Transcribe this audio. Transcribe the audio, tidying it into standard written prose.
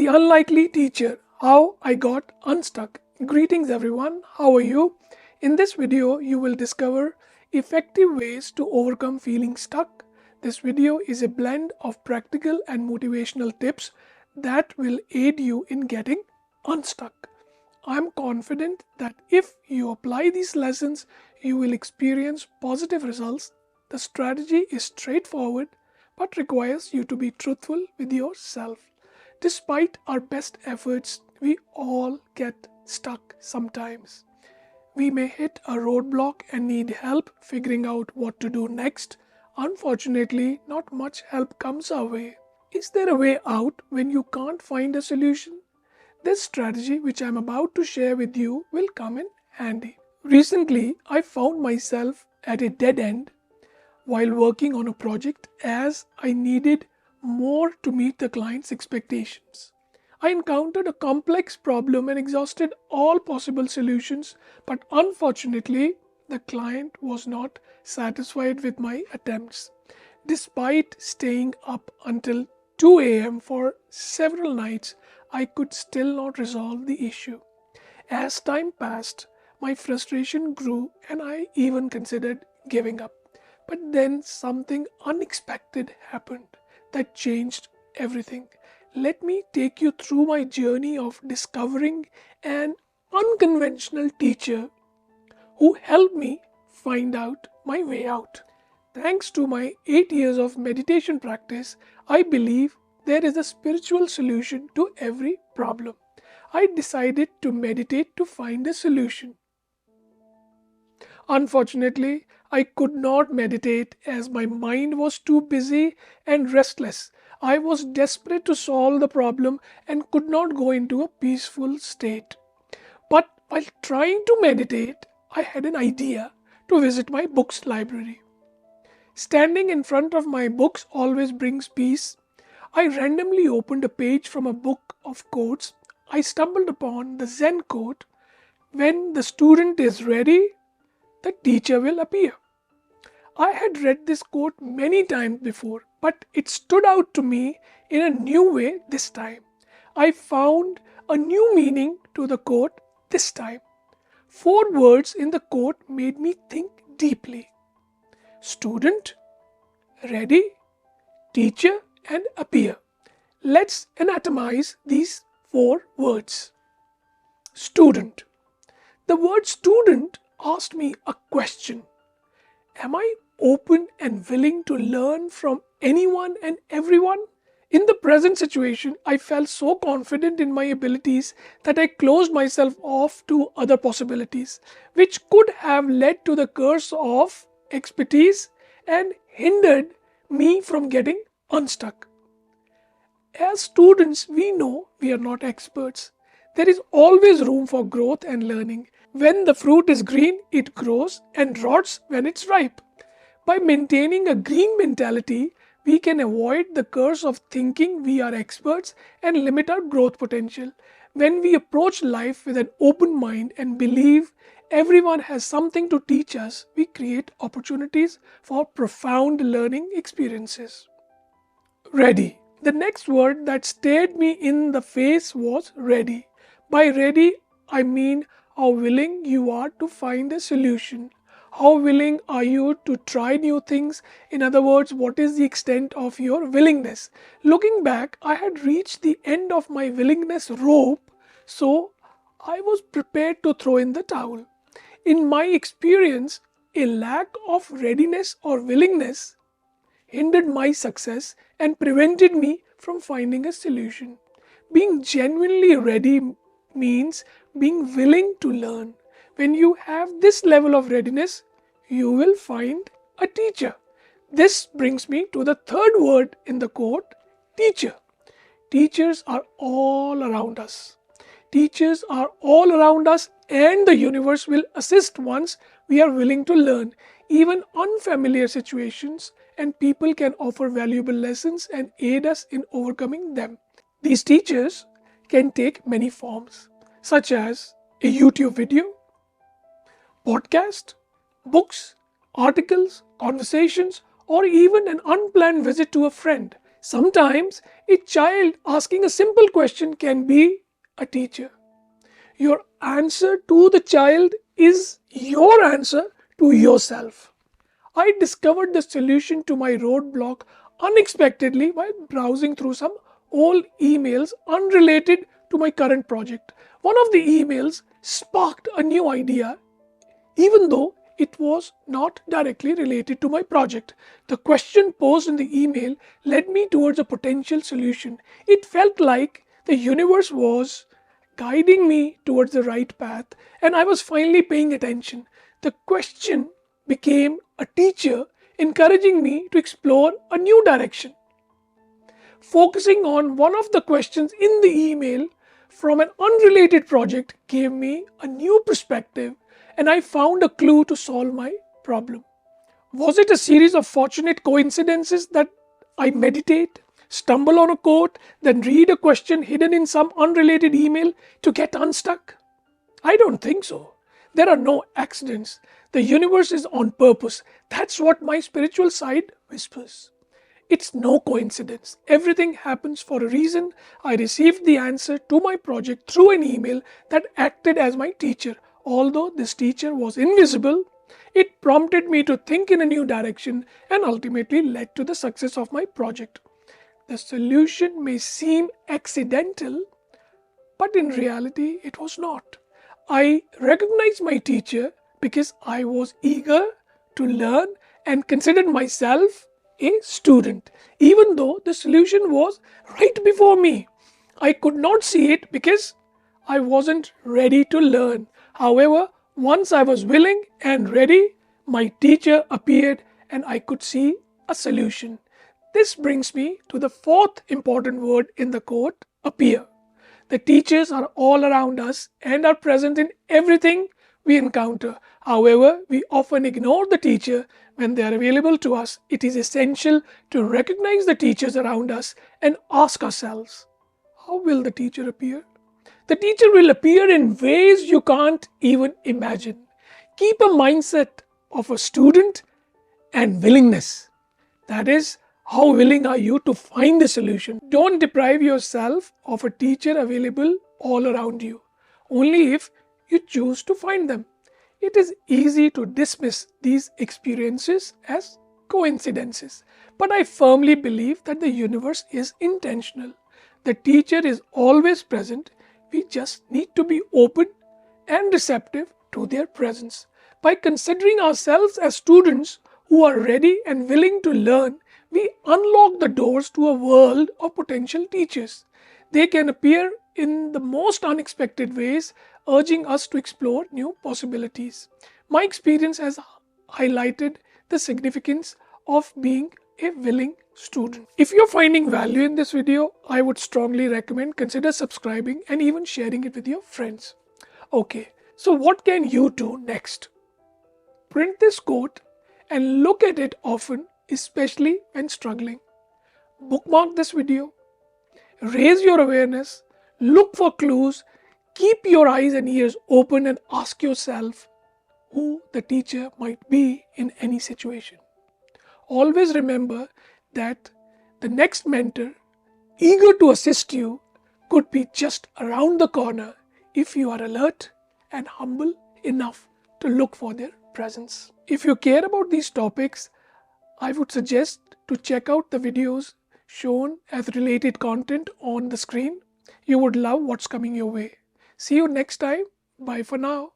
The Unlikely Teacher, How I Got Unstuck. Greetings everyone, how are you? In this video, you will discover effective ways to overcome feeling stuck. This video is a blend of practical and motivational tips that will aid you in getting unstuck. I'm confident that if you apply these lessons, you will experience positive results. The strategy is straightforward but requires you to be truthful with yourself. Despite our best efforts, we all get stuck sometimes. We may hit a roadblock and need help figuring out what to do next. Unfortunately, not much help comes our way. Is there a way out when you can't find a solution? This strategy, which I'm about to share with you, will come in handy. Recently, I found myself at a dead end while working on a project as I needed more to meet the client's expectations. I encountered a complex problem and exhausted all possible solutions, but unfortunately, the client was not satisfied with my attempts. Despite staying up until 2 a.m. for several nights, I could still not resolve the issue. As time passed, my frustration grew and I even considered giving up. But then something unexpected happened that changed everything. Let me take you through my journey of discovering an unconventional teacher who helped me find out my way out. Thanks to my 8 years of meditation practice, I believe there is a spiritual solution to every problem. I decided to meditate to find a solution. Unfortunately, I could not meditate as my mind was too busy and restless. I was desperate to solve the problem and could not go into a peaceful state. But while trying to meditate, I had an idea to visit my books library. Standing in front of my books always brings peace. I randomly opened a page from a book of quotes. I stumbled upon the Zen quote, "When the student is ready, the teacher will appear." I had read this quote many times before, but it stood out to me in a new way this time. I found a new meaning to the quote this time. 4 words in the quote made me think deeply. Student, ready, teacher, and appear. Let's anatomize these 4 words. Student. The word student asked me a question. Am I open and willing to learn from anyone and everyone? In the present situation, I felt so confident in my abilities that I closed myself off to other possibilities, which could have led to the curse of expertise and hindered me from getting unstuck. As students, we know we are not experts. There is always room for growth and learning. When the fruit is green, it grows and rots when it's ripe. By maintaining a green mentality, we can avoid the curse of thinking we are experts and limit our growth potential. When we approach life with an open mind and believe everyone has something to teach us, we create opportunities for profound learning experiences. Ready. The next word that stared me in the face was ready. By ready, I mean how willing you are to find a solution. How willing are you to try new things? In other words, what is the extent of your willingness? Looking back, I had reached the end of my willingness rope, so I was prepared to throw in the towel. In my experience, a lack of readiness or willingness hindered my success and prevented me from finding a solution. Being genuinely ready means being willing to learn. When you have this level of readiness, you will find a teacher. This brings me to the third word in the quote, teacher. Teachers are all around us. Teachers are all around us, and the universe will assist once we are willing to learn. Even unfamiliar situations and people can offer valuable lessons and aid us in overcoming them. These teachers can take many forms, such as a YouTube video, podcast, books, articles, conversations, or even an unplanned visit to a friend. Sometimes a child asking a simple question can be a teacher. Your answer to the child is your answer to yourself. I discovered the solution to my roadblock unexpectedly while browsing through some old emails unrelated to my current project. One of the emails sparked a new idea, even though it was not directly related to my project. The question posed in the email led me towards a potential solution. It felt like the universe was guiding me towards the right path, and I was finally paying attention. The question became a teacher encouraging me to explore a new direction. Focusing on one of the questions in the email from an unrelated project gave me a new perspective, and I found a clue to solve my problem. Was it a series of fortunate coincidences that I meditate, stumble on a quote, then read a question hidden in some unrelated email to get unstuck? I don't think so. There are no accidents. The universe is on purpose. That's what my spiritual side whispers. It's no coincidence. Everything happens for a reason. I received the answer to my project through an email that acted as my teacher. Although this teacher was invisible, it prompted me to think in a new direction and ultimately led to the success of my project. The solution may seem accidental, but in reality it was not. I recognized my teacher because I was eager to learn and considered myself a student, even though the solution was right before me. I could not see it because I wasn't ready to learn. However, once I was willing and ready, my teacher appeared and I could see a solution. This brings me to the fourth important word in the quote, appear. The teachers are all around us and are present in everything we encounter. However, we often ignore the teacher when they are available to us. It is essential to recognize the teachers around us and ask ourselves, how will the teacher appear? The teacher will appear in ways you can't even imagine. Keep a mindset of a student and willingness. That is, how willing are you to find the solution? Don't deprive yourself of a teacher available all around you, only if you choose to find them. It is easy to dismiss these experiences as coincidences, but I firmly believe that the universe is intentional. The teacher is always present. We just need to be open and receptive to their presence. By considering ourselves as students who are ready and willing to learn, we unlock the doors to a world of potential teachers. They can appear in the most unexpected ways, urging us to explore new possibilities. My experience has highlighted the significance of being a willing student. If you're finding value in this video, I would strongly recommend consider subscribing and even sharing it with your friends. Okay, so what can you do next? Print this quote and look at it often, especially when struggling. Bookmark this video. Raise your awareness. Look for clues. Keep your eyes and ears open and ask yourself who the teacher might be in any situation. Always remember that the next mentor, eager to assist you, could be just around the corner if you are alert and humble enough to look for their presence. If you care about these topics, I would suggest to check out the videos shown as related content on the screen. You would love what's coming your way. See you next time. Bye for now.